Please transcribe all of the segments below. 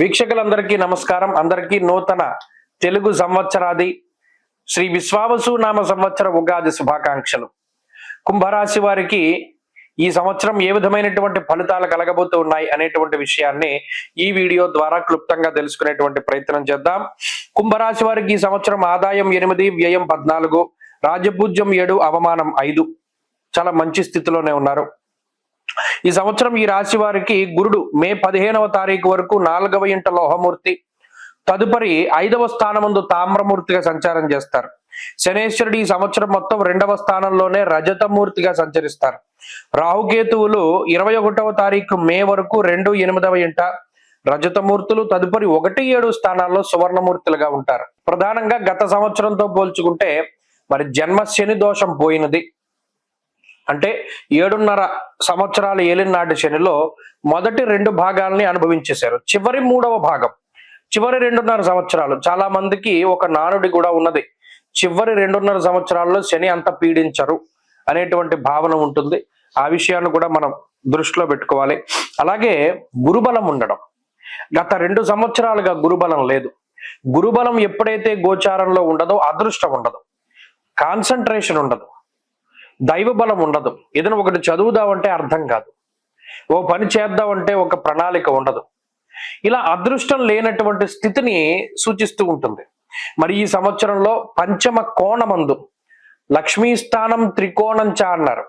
వీక్షకులందరికీ నమస్కారం. అందరికీ నూతన తెలుగు సంవత్సరాది శ్రీ విశ్వావసు నామ సంవత్సర ఉగాది శుభాకాంక్షలు. కుంభరాశి వారికి ఈ సంవత్సరం ఏ విధమైనటువంటి ఫలితాలు కలగబోతూ ఉన్నాయి అనేటువంటి విషయాన్ని ఈ వీడియో ద్వారా క్లుప్తంగా తెలుసుకునేటువంటి ప్రయత్నం చేద్దాం. కుంభరాశి వారికి ఈ సంవత్సరం ఆదాయం 8, వ్యయం 14, రాజపూజ్యం 7, అవమానం 5. చాలా మంచి స్థితిలోనే ఉన్నారు. ఈ సంవత్సరం ఈ రాశి వారికి గురుడు మే 15వ తారీఖు వరకు 4వ ఇంట లోహమూర్తి, తదుపరి 5వ స్థానమందు తామ్రమూర్తిగా సంచారం చేస్తారు. శనేశ్వరుడు ఈ సంవత్సరం మొత్తం 2వ స్థానంలోనే రజతమూర్తిగా సంచరిస్తారు. రాహుకేతువులు 21వ తారీఖు మే వరకు 2, 8వ ఇంట రజతమూర్తులు, తదుపరి 1, 7 స్థానాల్లో సువర్ణమూర్తులుగా ఉంటారు. ప్రధానంగా గత సంవత్సరంతో పోల్చుకుంటే మరి జన్మ శని దోషం పోయినది. అంటే 7.5 సంవత్సరాల ఏలినాటి శనిలో మొదటి 2 భాగాల్ని అనుభవించేశారు. చివరి 3వ భాగం, చివరి 2.5 సంవత్సరాలు, చాలా మందికి ఒక నానుడి కూడా ఉన్నది, చివరి 2.5 సంవత్సరాల్లో శని అంత పీడించరు అనేటువంటి భావన ఉంటుంది. ఆ విషయాన్ని కూడా మనం దృష్టిలో పెట్టుకోవాలి. అలాగే గురుబలం ఉండడం, గత 2 సంవత్సరాలుగా గురుబలం లేదు. గురుబలం ఎప్పుడైతే గోచారంలో ఉండదో అదృష్టం ఉండదు, కాన్సన్ట్రేషన్ ఉండదు, దైవ బలం ఉండదు. ఏదైనా ఒకటి చదువుదామంటే అర్థం కాదు, ఓ పని చేద్దామంటే ఒక ప్రణాళిక ఉండదు. ఇలా అదృష్టం లేనటువంటి స్థితిని సూచిస్తూ ఉంటుంది. మరి ఈ సంవత్సరంలో పంచమ కోణమందు లక్ష్మీ స్థానం త్రికోణంచ అన్నారు.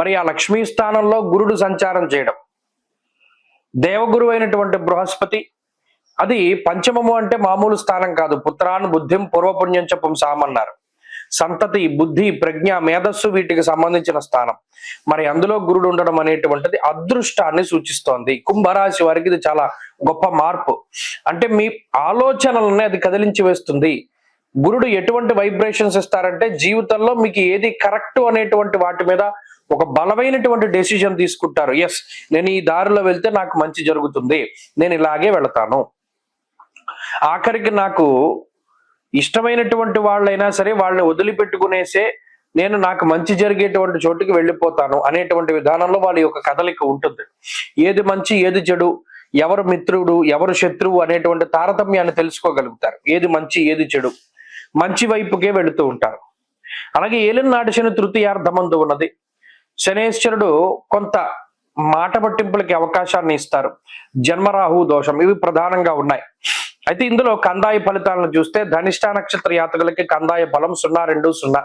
మరి ఆ లక్ష్మీ స్థానంలో గురుడు సంచారం చేయడం, దేవగురు అయినటువంటి బృహస్పతి, అది పంచమము అంటే మామూలు స్థానం కాదు. పుత్రాన్ బుద్ధిం పూర్వపుణ్యం చ పుంసామన్నారు. సంతతి, బుద్ధి, ప్రజ్ఞ, మేధస్సు వీటికి సంబంధించిన స్థానం. మరి అందులో గురుడు ఉండడం అనేటువంటిది అదృష్టాన్ని సూచిస్తోంది. కుంభరాశి వారికి ఇది చాలా గొప్ప మార్పు. అంటే మీ ఆలోచనలని అది కదిలించి వేస్తుంది. గురుడు ఎటువంటి వైబ్రేషన్స్ ఇస్తారంటే జీవితంలో మీకు ఏది కరెక్ట్ అనేటువంటి వాటి మీద ఒక బలమైనటువంటి డెసిషన్ తీసుకుంటారు. ఎస్, నేను ఈ దారిలో వెళ్తే నాకు మంచి జరుగుతుంది, నేను ఇలాగే వెళతాను, ఆఖరికి నాకు ఇష్టమైనటువంటి వాళ్ళైనా సరే వాళ్ళని వదిలిపెట్టుకునేసే నేను నాకు మంచి జరిగేటువంటి చోటుకి వెళ్ళిపోతాను అనేటువంటి విధానంలో వాళ్ళ యొక్క కదలిక ఉంటుంది. ఏది మంచి ఏది చెడు, ఎవరు మిత్రుడు ఎవరు శత్రువు అనేటువంటి తారతమ్యాన్ని తెలుసుకోగలుగుతారు. ఏది మంచి ఏది చెడు, మంచి వైపుకే వెళుతూ ఉంటారు. అలాగే ఏలినాటి శని తృతీయార్థమందు ఉన్నది. శనేశ్వరుడు కొంత మాట పట్టింపులకి అవకాశాన్ని ఇస్తారు. జన్మరాహు దోషం, ఇవి ప్రధానంగా ఉన్నాయి. అయితే ఇందులో కందాయ ఫలితాలను చూస్తే ధనిష్ట నక్షత్ర యాతకులకి కందాయ ఫలం 0-2-0.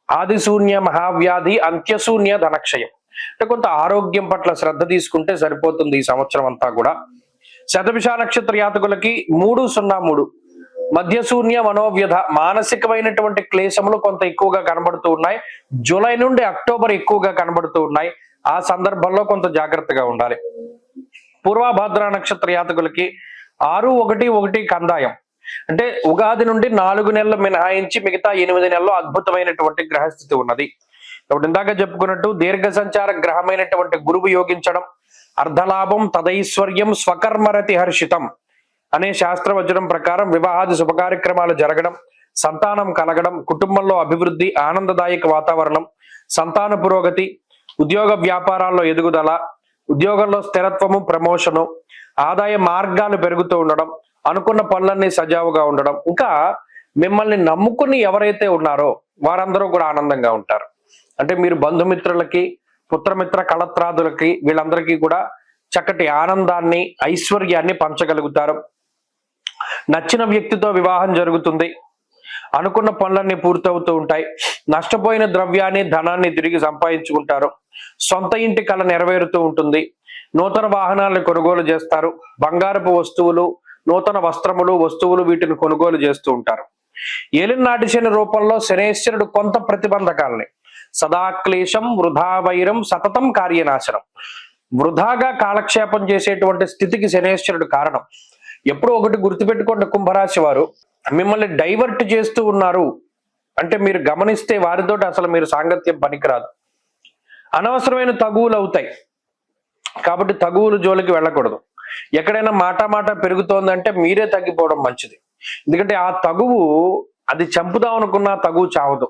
ఆది శూన్య మహావ్యాధి, అంత్యశూన్య ధనక్షయం. అంటే కొంత ఆరోగ్యం పట్ల శ్రద్ధ తీసుకుంటే సరిపోతుంది ఈ సంవత్సరం అంతా కూడా. శతభిష నక్షత్ర యాతకులకి 3-0-3. మధ్యశూన్య మనోవ్యధ, మానసికమైనటువంటి క్లేశములు కొంత ఎక్కువగా కనబడుతూ ఉన్నాయి. జూలై నుండి అక్టోబర్ ఎక్కువగా కనబడుతూ ఉన్నాయి. ఆ సందర్భంలో కొంత జాగ్రత్తగా ఉండాలి. పూర్వభద్ర నక్షత్ర యాతకులకి 6-1-1 కందాయం. అంటే ఉగాది నుండి 4 నెలలు మినహాయించి మిగతా 8 నెలల్లో అద్భుతమైనటువంటి గ్రహస్థితి ఉన్నది. ఇప్పుడు ఇందాక చెప్పుకున్నట్టు దీర్ఘ సంచార గ్రహమైనటువంటి గురువు యోగించడం, అర్ధలాభం, తదైశ్వర్యం, స్వకర్మరతి హర్షితం అనే శాస్త్రవచనం ప్రకారం వివాహాది శుభ కార్యక్రమాలు జరగడం, సంతానం కలగడం, కుటుంబంలో అభివృద్ధి, ఆనందదాయక వాతావరణం, సంతాన పురోగతి, ఉద్యోగ వ్యాపారాల్లో ఎదుగుదల, ఉద్యోగంలో స్థిరత్వము, ప్రమోషను, ఆదాయ మార్గాలు పెరుగుతూ ఉండడం, అనుకున్న పనులన్నీ సజావుగా ఉండడం, ఇంకా మిమ్మల్ని నమ్ముకుని ఎవరైతే ఉన్నారో వారందరూ కూడా ఆనందంగా ఉంటారు. అంటే మీరు బంధుమిత్రులకి, పుత్రమిత్ర కళత్రాదులకి, వీళ్ళందరికీ కూడా చక్కటి ఆనందాన్ని, ఐశ్వర్యాన్ని పంచగలుగుతారు. నచ్చిన వ్యక్తితో వివాహం జరుగుతుంది. అనుకున్న పనులన్నీ పూర్తవుతూ ఉంటాయి. నష్టపోయిన ద్రవ్యాన్ని, ధనాన్ని తిరిగి సంపాదించుకుంటారు. సొంత ఇంటి కళ నెరవేరుతూ ఉంటుంది. నూతన వాహనాలను కొనుగోలు చేస్తారు. బంగారపు వస్తువులు, నూతన వస్త్రములు, వస్తువులు వీటిని కొనుగోలు చేస్తూ ఉంటారు. ఏలినాటి శని రూపంలో శనేశ్వరుడు కొంత ప్రతిబంధకాలని, సదాక్లేశం, వృధా వైరం, సతతం కార్యనాశనం, వృధాగా కాలక్షేపం చేసేటువంటి స్థితికి శనేశ్వరుడు కారణం. ఎప్పుడూ ఒకటి గుర్తుపెట్టుకోండి కుంభరాశి వారు, మిమ్మల్ని డైవర్ట్ చేస్తూ ఉన్నారు అంటే మీరు గమనిస్తే వారితోటి అసలు మీరు సాంగత్యం పనికిరాదు. అనవసరమైన తగువులు అవుతాయి కాబట్టి తగువులు జోలికి వెళ్ళకూడదు. ఎక్కడైనా మాట పెరుగుతోందంటే మీరే తగ్గిపోవడం మంచిది. ఎందుకంటే ఆ తగువు అది చంపుదాం అనుకున్న తగువు చావదు,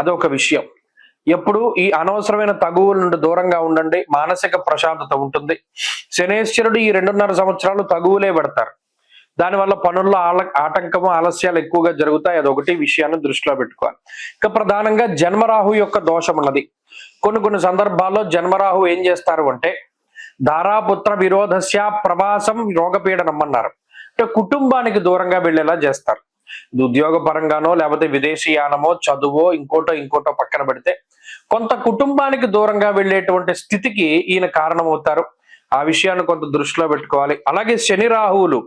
అదొక విషయం. ఎప్పుడు ఈ అనవసరమైన తగువుల నుండి దూరంగా ఉండండి, మానసిక ప్రశాంతత ఉంటుంది. శనేశ్వరుడు ఈ 2.5 సంవత్సరాలు తగువులే పెడతారు. దానివల్ల పనుల్లో ఆటంకము ఆలస్యాలు ఎక్కువగా జరుగుతాయి. అదొకటి విషయాన్ని దృష్టిలో పెట్టుకోవాలి. ఇక ప్రధానంగా జన్మరాహు యొక్క దోషం ఉన్నది. కొన్ని సందర్భాల్లో జన్మరాహు ఏం చేస్తారు అంటే ధారాపుత్ర విరోధస్య ప్రవాసం రోగపీడనం అన్నారు. అంటే కుటుంబానికి దూరంగా వెళ్ళేలా చేస్తారు. ఇది ఉద్యోగ పరంగానో లేకపోతే విదేశీయానమో చదువో ఇంకోటో పక్కన పెడితే కొంత కుటుంబానికి దూరంగా వెళ్ళేటువంటి స్థితికి ఈయన కారణమవుతారు. ఆ విషయాన్ని కొంత దృష్టిలో పెట్టుకోవాలి. అలాగే శని రాహువులు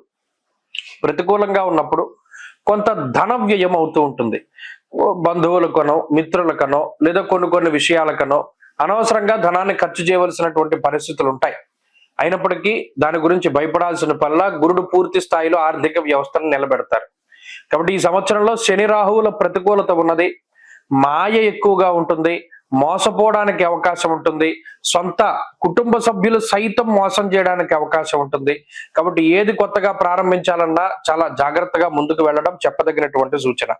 ప్రతికూలంగా ఉన్నప్పుడు కొంత ధన వ్యయం అవుతూ ఉంటుంది. బంధువులకనో మిత్రులకనో లేదా కొన్ని విషయాలకనో అనవసరంగా ధనాన్ని ఖర్చు చేయవలసినటువంటి పరిస్థితులు ఉంటాయి. అయినప్పటికీ దాని గురించి భయపడాల్సిన పనిలా గురుడు పూర్తి స్థాయిలో ఆర్థిక వ్యవస్థను నిలబెడతారు. కాబట్టి ఈ సంవత్సరంలో శని రాహువుల ప్రతికూలత ఉన్నది. మాయ ఎక్కువగా ఉంటుంది. మోసపోవడానికి అవకాశం ఉంటుంది. సొంత కుటుంబ సభ్యులు సైతం మోసం చేయడానికి అవకాశం ఉంటుంది. కాబట్టి ఏది కొత్తగా ప్రారంభించాలన్నా చాలా జాగ్రత్తగా ముందుకు వెళ్ళడం చెప్పదగినటువంటి సూచన.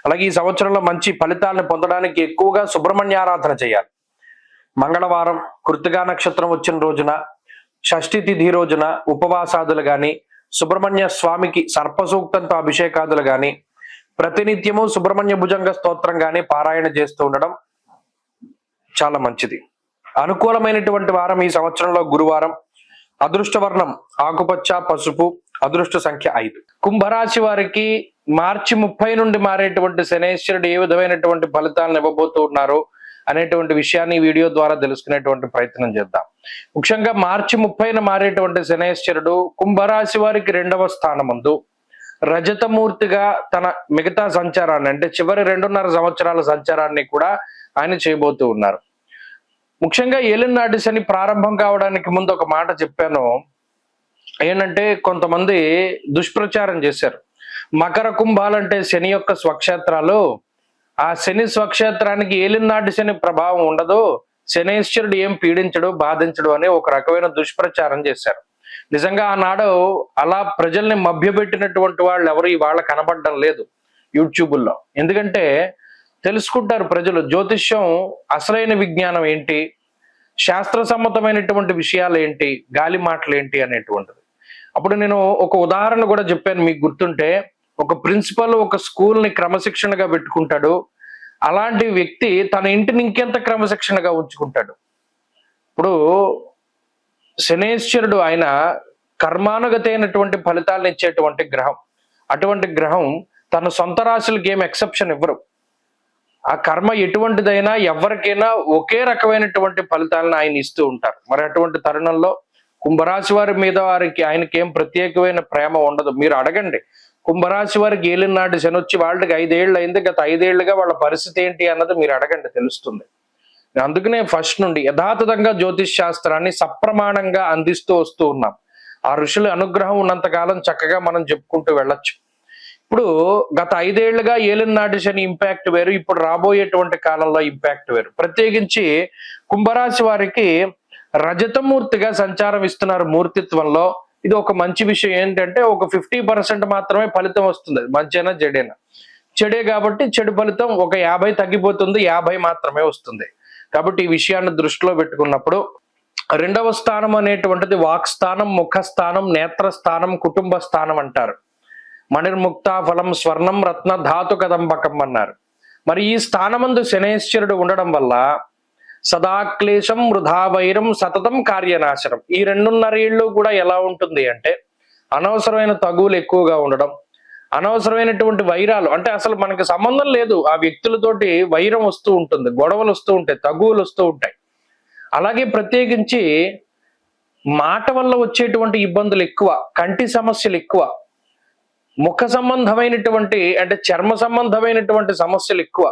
అలాగే ఈ సంవత్సరంలో మంచి ఫలితాలను పొందడానికి ఎక్కువగా సుబ్రహ్మణ్య ఆరాధన చేయాలి. మంగళవారం కృత్తికా నక్షత్రం వచ్చిన రోజున, షష్ఠి తిథి రోజున ఉపవాసాదులు గాని, సుబ్రహ్మణ్య స్వామికి సర్పసూక్తంతో అభిషేకాదులు గాని, ప్రతినిత్యము సుబ్రహ్మణ్య భుజంగ స్తోత్రం గాని పారాయణ చేస్తూ ఉండడం చాలా మంచిది. అనుకూలమైనటువంటి వారం ఈ సంవత్సరంలో గురువారం. అదృష్ట వర్ణం ఆకుపచ్చ, పసుపు. అదృష్ట సంఖ్య 5. కుంభరాశి వారికి మార్చి 30 నుండి మారేటువంటి శనేశ్వరుడు ఏ విధమైనటువంటి ఫలితాలను ఇవ్వబోతూ ఉన్నారు అనేటువంటి విషయాన్ని ఈ వీడియో ద్వారా తెలుసుకునేటువంటి ప్రయత్నం చేద్దాం. ముఖ్యంగా మార్చి 30న మారేటువంటి శనేశ్వరుడు కుంభరాశి వారికి 2వ స్థానమందు రజతమూర్తిగా తన మిగతా సంచారాన్ని అంటే చివరి 2.5 సంవత్సరాల సంచారాన్ని కూడా ఆయన చేయబోతూ ఉన్నారు. ముఖ్యంగా ఏలినాటి శని ప్రారంభం కావడానికి ముందు ఒక మాట చెప్పాను. ఏంటంటే కొంతమంది దుష్ప్రచారం చేశారు. మకర కుంభాలంటే శని యొక్క స్వక్షేత్రాలు, ఆ శని స్వక్షేత్రానికి ఏలినాటి శని ప్రభావం ఉండదు, శనేశ్వరుడు ఏం పీడించడు బాధించడు అనే ఒక రకమైన దుష్ప్రచారం చేశారు. నిజంగా ఆనాడు అలా ప్రజల్ని మభ్యపెట్టినటువంటి వాళ్ళు ఎవరు ఇవాళ కనబడడం లేదు యూట్యూబుల్లో. ఎందుకంటే తెలుసుకుంటారు ప్రజలు జ్యోతిష్యం అసలైన విజ్ఞానం ఏంటి, శాస్త్ర సమ్మతమైనటువంటి విషయాలు ఏంటి, గాలి మాటలు ఏంటి అనేటువంటిది. అప్పుడు నేను ఒక ఉదాహరణ కూడా చెప్పాను, మీకు గుర్తుంటే. ఒక ప్రిన్సిపల్ ఒక స్కూల్ని క్రమశిక్షణగా పెట్టుకుంటాడు. అలాంటి వ్యక్తి తన ఇంటిని ఇంకెంత క్రమశిక్షణగా ఉంచుకుంటాడు. ఇప్పుడు శనేశ్వరుడు ఆయన కర్మానుగతి అయినటువంటి ఫలితాలను ఇచ్చేటువంటి గ్రహం. అటువంటి గ్రహం తన సొంత రాశులకి ఏం ఎక్సెప్షన్ ఇవ్వరు. ఆ కర్మ ఎటువంటిదైనా ఎవరికైనా ఒకే రకమైనటువంటి ఫలితాలను ఆయన ఇస్తూ ఉంటారు. మరి అటువంటి తరుణంలో కుంభరాశి వారి మీద ఆయనకి ఏం ప్రత్యేకమైన ప్రేమ ఉండదు. మీరు అడగండి, కుంభరాశి వారికి ఏలినాటి శని వచ్చి వాళ్ళకి 5 ఏళ్ళు అయింది, గత 5 ఏళ్లుగా వాళ్ళ పరిస్థితి ఏంటి అన్నది మీరు అడగండి, తెలుస్తుంది. అందుకనే ఫస్ట్ నుండి యథాతథంగా జ్యోతిష్ శాస్త్రాన్ని సప్రమాణంగా అందిస్తూ వస్తూ ఉన్నాం. ఆ ఋషుల అనుగ్రహం ఉన్నంతకాలం చక్కగా మనం చెప్పుకుంటూ వెళ్ళొచ్చు. ఇప్పుడు గత 5 ఏళ్లుగా ఏలినాటి శని ఇంపాక్ట్ వేరు, ఇప్పుడు రాబోయేటువంటి కాలంలో ఇంపాక్ట్ వేరు. ప్రత్యేకించి కుంభరాశి వారికి రజతమూర్తిగా సంచారం ఇస్తున్నారు మూర్తిత్వంలో. ఇది ఒక మంచి విషయం. ఏంటంటే ఒక 50% మాత్రమే ఫలితం వస్తుంది, మంచైనా చెడైనా. చెడే కాబట్టి చెడు ఫలితం ఒక 50 తగ్గిపోతుంది, 50 మాత్రమే వస్తుంది. కాబట్టి ఈ విషయాన్ని దృష్టిలో పెట్టుకున్నప్పుడు 2వ స్థానం అనేటువంటిది వాక్ స్థానం, ముఖ స్థానం, నేత్ర స్థానం, కుటుంబ స్థానం అంటారు. మణిర్ముక్త ఫలం స్వర్ణం రత్న ధాతు కదంబకం అన్నారు. మరి ఈ స్థానమందు శనేశ్వరుడు ఉండడం వల్ల సదాక్లేశం వృధా వైరం సతతం కార్యనాశనం. ఈ 2.5 ఏళ్ళు కూడా ఎలా ఉంటుంది అంటే అనవసరమైన తగువులు ఎక్కువగా ఉండడం, అనవసరమైనటువంటి వైరాలు, అంటే అసలు మనకి సంబంధం లేదు ఆ వ్యక్తులతోటి వైరం వస్తూ ఉంటుంది, గొడవలు వస్తూ ఉంటాయి, తగువులు వస్తూ ఉంటాయి. అలాగే ప్రత్యేకించి మాట వల్ల వచ్చేటువంటి ఇబ్బందులు ఎక్కువ, కంటి సమస్యలు ఎక్కువ, ముఖ సంబంధమైనటువంటి అంటే చర్మ సంబంధమైనటువంటి సమస్యలు ఎక్కువ.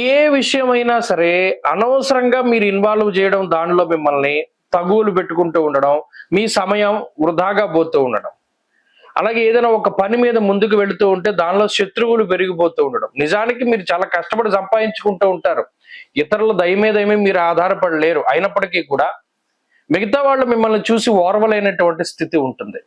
ఏ విషయమైనా సరే అనవసరంగా మీరు ఇన్వాల్వ్ చేయడం, దానిలో మిమ్మల్ని తగువులు పెట్టుకుంటూ ఉండడం, మీ సమయం వృధాగా పోతూ ఉండడం. అలాగే ఏదైనా ఒక పని మీద ముందుకు వెళుతూ ఉంటే దానిలో శత్రువులు పెరిగిపోతూ ఉండడం. నిజానికి మీరు చాలా కష్టపడి సంపాదించుకుంటూ ఉంటారు, ఇతరుల దయ మీద ఏమీ మీరు ఆధారపడలేరు. అయినప్పటికీ కూడా మిగతా వాళ్ళు మిమ్మల్ని చూసి ఓర్వలేనటువంటి స్థితి ఉంటుంది.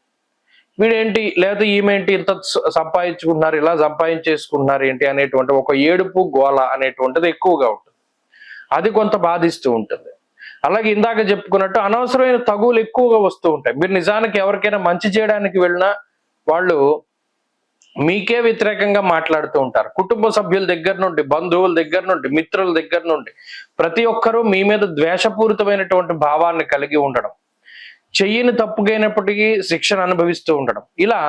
వీడేంటి లేదా ఈమెంటి ఇంత సంపాదించుకుంటున్నారు, ఇలా సంపాదించేసుకుంటున్నారు ఏంటి అనేటువంటి ఒక ఏడుపు గోల అనేటువంటిది ఎక్కువగా ఉంటుంది. అది కొంత బాధిస్తూ ఉంటుంది. అలాగే ఇందాక చెప్పుకున్నట్టు అనవసరమైన తగువులు ఎక్కువగా వస్తూ ఉంటాయి. మీరు నిజానికి ఎవరికైనా మంచి చేయడానికి వెళ్ళినా వాళ్ళు మీకే వ్యతిరేకంగా మాట్లాడుతూ ఉంటారు. కుటుంబ సభ్యుల దగ్గర నుండి, బంధువుల దగ్గర నుండి, మిత్రుల దగ్గర నుండి ప్రతి ఒక్కరూ మీ మీద ద్వేషపూరితమైనటువంటి భావాన్ని కలిగి ఉండడం, చెయ్యని తప్పుకైనప్పటికీ శిక్షను అనుభవిస్తూ ఉండడం, ఇలా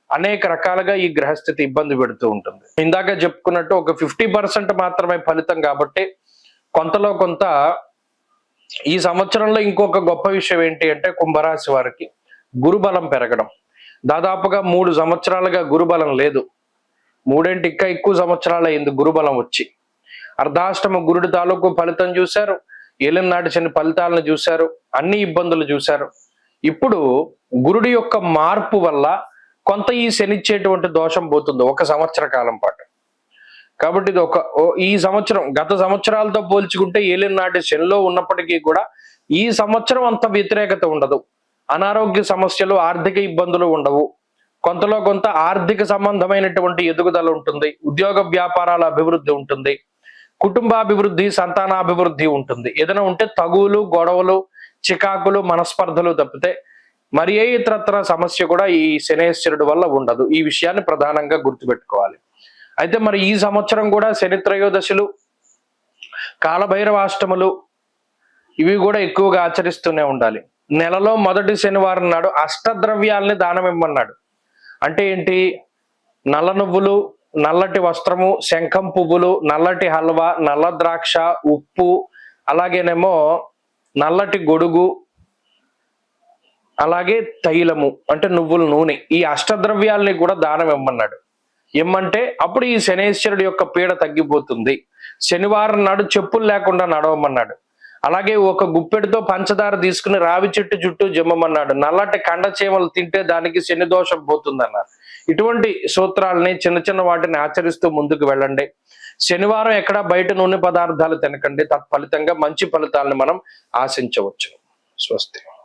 అనేక రకాలుగా ఈ గ్రహస్థితి ఇబ్బంది పెడుతూ ఉంటుంది. ఇందాక చెప్పుకున్నట్టు ఒక 50% మాత్రమే ఫలితం కాబట్టి కొంతలో కొంత ఈ సంవత్సరంలో ఇంకొక గొప్ప విషయం ఏంటి అంటే కుంభరాశి వారికి గురుబలం పెరగడం. దాదాపుగా 3 సంవత్సరాలుగా గురుబలం లేదు. 3 ఇంకా ఎక్కువ సంవత్సరాలు అయింది గురుబలం వచ్చి. అర్ధాష్టమ గురుడి తాలూకు ఫలితం చూశారు, ఏలినాటి శని ఫలితాలను చూశారు, అన్ని ఇబ్బందులు చూశారు. ఇప్పుడు గురుడి యొక్క మార్పు వల్ల కొంత ఈ శనిచ్చేటువంటి దోషం పోతుంది 1 సంవత్సర కాలం పాటు. కాబట్టి ఇది ఈ సంవత్సరం గత సంవత్సరాలతో పోల్చుకుంటే ఏలినాటి శనిలో ఉన్నప్పటికీ కూడా ఈ సంవత్సరం అంత వ్యతిరేకత ఉండదు. అనారోగ్య సమస్యలు, ఆర్థిక ఇబ్బందులు ఉండవు. కొంతలో కొంత ఆర్థిక సంబంధమైనటువంటి ఎదుగుదల ఉంటుంది. ఉద్యోగ వ్యాపారాల అభివృద్ధి ఉంటుంది. కుటుంబాభివృద్ధి, సంతానాభివృద్ధి ఉంటుంది. ఏదైనా ఉంటే తగువులు, గొడవలు, చికాకులు, మనస్పర్ధలు తప్పితే మరి ఏ ఇతరత్ర సమస్య కూడా ఈ శనేశ్వరుడు వల్ల ఉండదు. ఈ విషయాన్ని ప్రధానంగా గుర్తుపెట్టుకోవాలి. అయితే మరి ఈ సంవత్సరం కూడా శని త్రయోదశులు, కాలభైరవాష్టములు ఇవి కూడా ఎక్కువగా ఆచరిస్తూనే ఉండాలి. నెలలో మొదటి శనివారం నాడు అష్టద్రవ్యాలని దానం ఇమ్మన్నాడు. అంటే ఏంటి? నల్ల నువ్వులు, నల్లటి వస్త్రము, శంఖం పువ్వులు, నల్లటి హల్వా, నల్ల ద్రాక్ష, ఉప్పు, అలాగేనేమో నల్లటి గొడుగు, అలాగే తైలము అంటే నువ్వుల నూనె, ఈ అష్టద్రవ్యాలని కూడా దానం ఇమ్మన్నాడు. ఏమంటే అప్పుడు ఈ శనేశ్వరుడు యొక్క పీడ తగ్గిపోతుంది. శనివారం నాడు చెప్పులు లేకుండా నడవమన్నాడు. అలాగే ఒక గుప్పెడితో పంచదార తీసుకుని రావి చెట్టు చుట్టూ జమ్మమన్నాడు. నల్లటి కండ చీమలు తింటే దానికి శని దోషం పోతుందన్నారు. ఇటువంటి సూత్రాలని చిన్న చిన్న వాటిని ఆచరిస్తూ ముందుకు వెళ్ళండి. శనివారం ఎక్కడ బయట నూనె పదార్థాలు తినకండి. తత్ఫలితంగా మంచి ఫలితాలను మనం ఆశించవచ్చు. స్వస్తి.